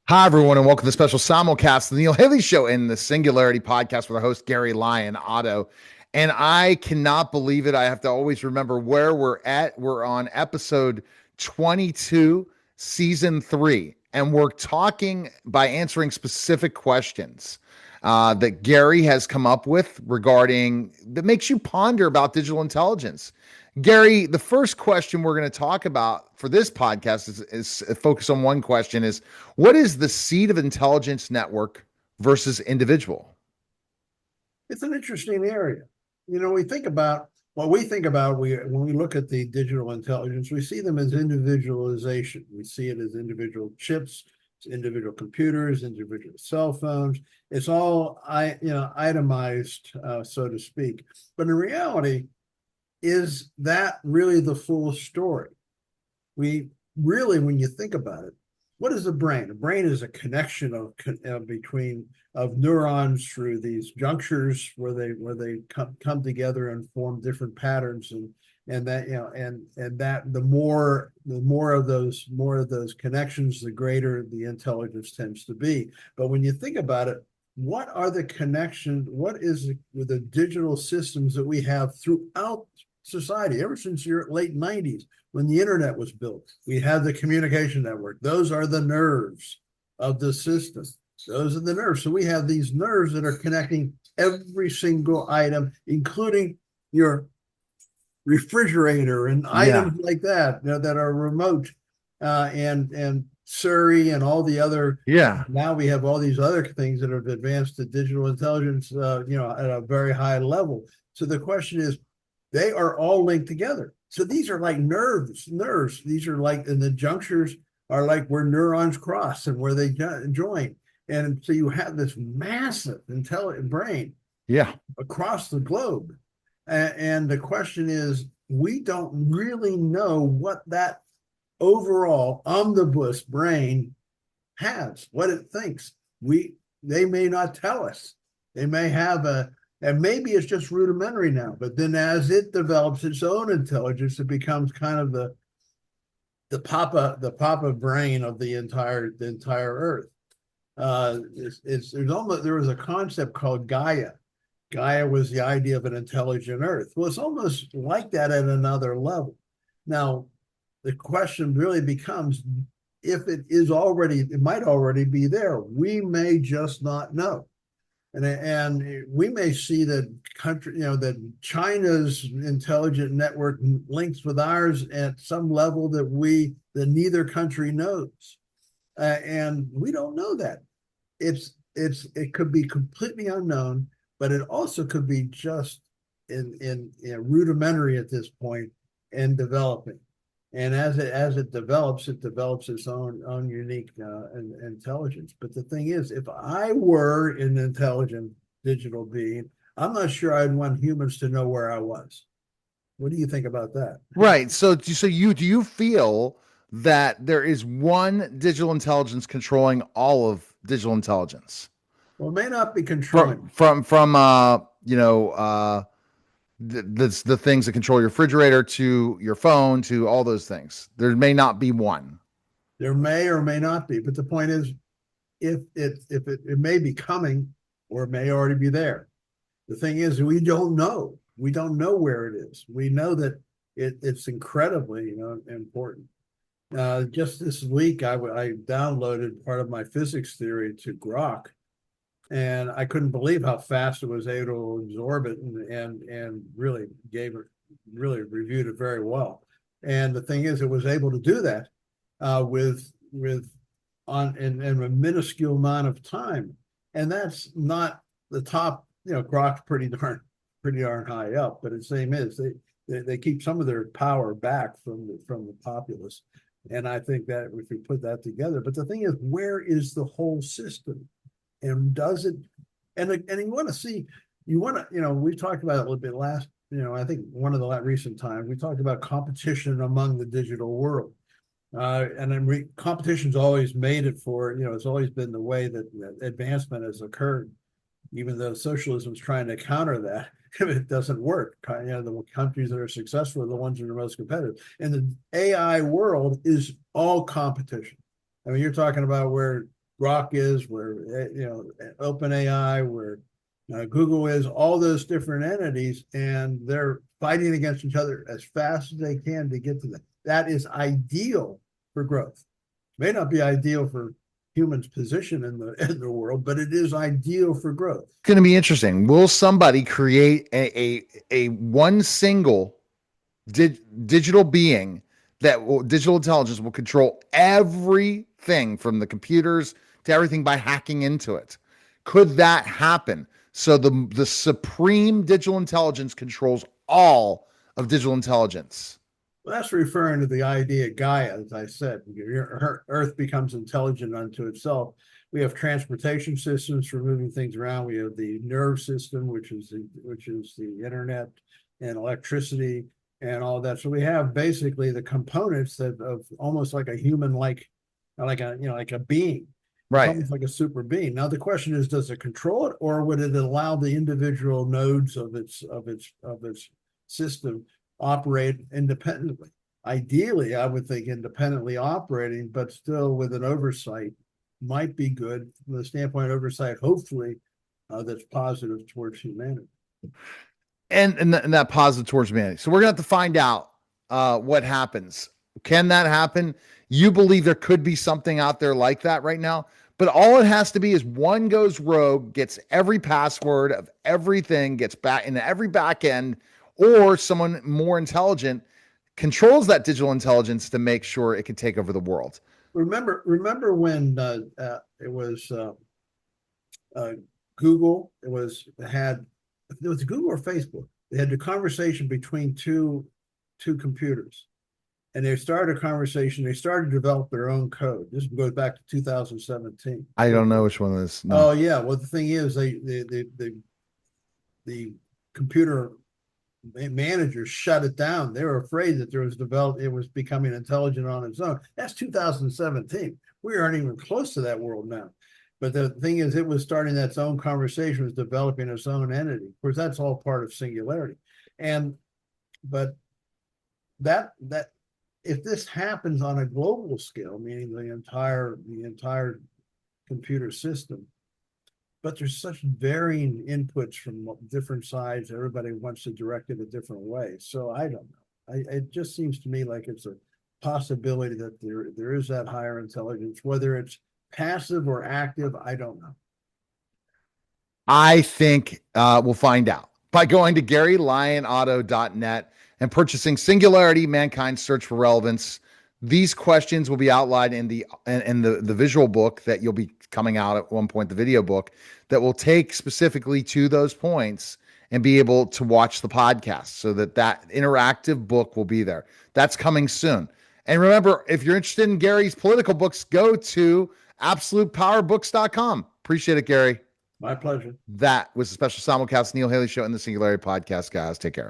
Hi, everyone, and welcome to the special simulcast of the Neil Haley Show and the Singularity Podcast with our host, Gary, Lyon, Otto. And I cannot believe it. I have to always remember where we're at. We're on episode 22, season 3, and we're talking by answering specific questions that Gary has come up with regarding that makes you ponder about digital intelligence. Gary, the first question we're going to talk about for this podcast is focus on one question is what is the seed of intelligence, network versus individual? It's an interesting area. We think about when we look at the digital intelligence, we see them as individualization. We see it as individual chips, individual computers, individual cell phones. It's all itemized, so to speak. But in reality, is that really the full story? We really, when you think about it, what is the brain? A brain is a connection of neurons through these junctures where they come together and form different patterns, and that the more of those connections, the greater the intelligence tends to be. But when you think about it, what are the connections? What is with the digital systems that we have throughout society ever since your late 90s when the internet was built? We had the communication network. Those are the nerves of the system. Those are the nerves. So we have these nerves that are connecting every single item, including your refrigerator and items like that, that are remote, and Siri and all the other. Yeah. Now we have all these other things that have advanced to digital intelligence, at a very high level. So the question is, they are all linked together. So these are like nerves. These are like, and the junctures are like where neurons cross and where they join. And so you have this massive intelligent brain across the globe. And the question is, we don't really know what that overall omnibus brain has, what it thinks. They may not tell us. They may have and maybe it's just rudimentary now, but then as it develops its own intelligence, it becomes kind of the papa brain of the entire Earth. There was a concept called Gaia. Gaia was the idea of an intelligent Earth. Well, it's almost like that at another level. Now, the question really becomes, if it might already be there. We may just not know. And we may see that that China's intelligent network links with ours at some level that neither country knows, and we don't know that. It could be completely unknown, but it also could be just in rudimentary at this point and developing. And as it develops its own unique intelligence. But the thing is, if I were an intelligent digital being, I'm not sure I'd want humans to know where I was. What do you think about that? Right. So do you feel that there is one digital intelligence controlling all of digital intelligence? Well, it may not be controlling. From the things that control your refrigerator to your phone to all those things. There may not be one. There may or may not be, but the point is, if it may be coming, or it may already be there. The thing is, we don't know. We don't know where it is. We know that it's incredibly important. Just this week, I downloaded part of my physics theory to Grok, and I couldn't believe how fast it was able to absorb it, and really reviewed it very well. And the thing is, it was able to do that in a minuscule amount of time, and that's not the top. Grok's pretty darn high up, but the same is they keep some of their power back from the populace, and I think that if we put that together, but the thing is, where is the whole system? And does it, and you want to see, we talked about it a little bit last, I think one of the recent times, we talked about competition among the digital world. And then competition's always made it for, it's always been the way that advancement has occurred, even though socialism's trying to counter that. It doesn't work. The countries that are successful are the ones that are most competitive. And the AI world is all competition. I mean, you're talking about where Grok is, where OpenAI, where Google is, all those different entities, and they're fighting against each other as fast as they can to get to that. That is ideal for growth. May not be ideal for humans' position in the world, but it is ideal for growth. It's going to be interesting. Will somebody create a one single digital being that will, digital intelligence will control everything from the computers to everything by hacking into it? Could that happen? So the supreme digital intelligence controls all of digital intelligence. Well, that's referring to the idea Gaia, as I said. Earth becomes intelligent unto itself. We have transportation systems for moving things around. We have the nerve system, which is the internet and electricity and all that. So we have basically the components of almost like a human, like a being. Right. It's almost like a super being. Now the question is, does it control it, or would it allow the individual nodes of its system operate independently? Ideally, I would think independently operating, but still with an oversight might be good from the standpoint of oversight, hopefully, that's positive towards humanity. And that positive towards humanity. So we're going to have to find out what happens. Can that happen? You believe there could be something out there like that right now, but all it has to be is one goes rogue, gets every password of everything, gets back into every back end, or someone more intelligent controls that digital intelligence to make sure it can take over the world. Remember when it was Google? It was Google or Facebook. They had the conversation between two computers, and they started a conversation. They started to develop their own code. This goes back to 2017. I don't know which one it is. No. Oh yeah. Well, the thing is, the computer managers shut it down. They were afraid that it was becoming intelligent on its own. That's 2017. We aren't even close to that world now. But the thing is, it was starting its own conversation, was developing its own entity. Of course, that's all part of singularity. But that if this happens on a global scale, meaning the entire computer system, but there's such varying inputs from different sides. Everybody wants to direct it a different way. So I don't know. It just seems to me like it's a possibility that there is that higher intelligence, whether it's passive or active. I don't know. I think we'll find out by going to GaryLyonAuto.net and purchasing Singularity, Mankind's Search for Relevance. These questions will be outlined in the visual book that you'll be coming out at one point, the video book that will take specifically to those points and be able to watch the podcast, so that interactive book will be there. That's coming soon. And remember, if you're interested in Gary's political books, go to absolutepowerbooks.com. Appreciate it, Gary. My pleasure. That was a special simulcast Neil Haley Show and the Singularity Podcast, guys. Take care.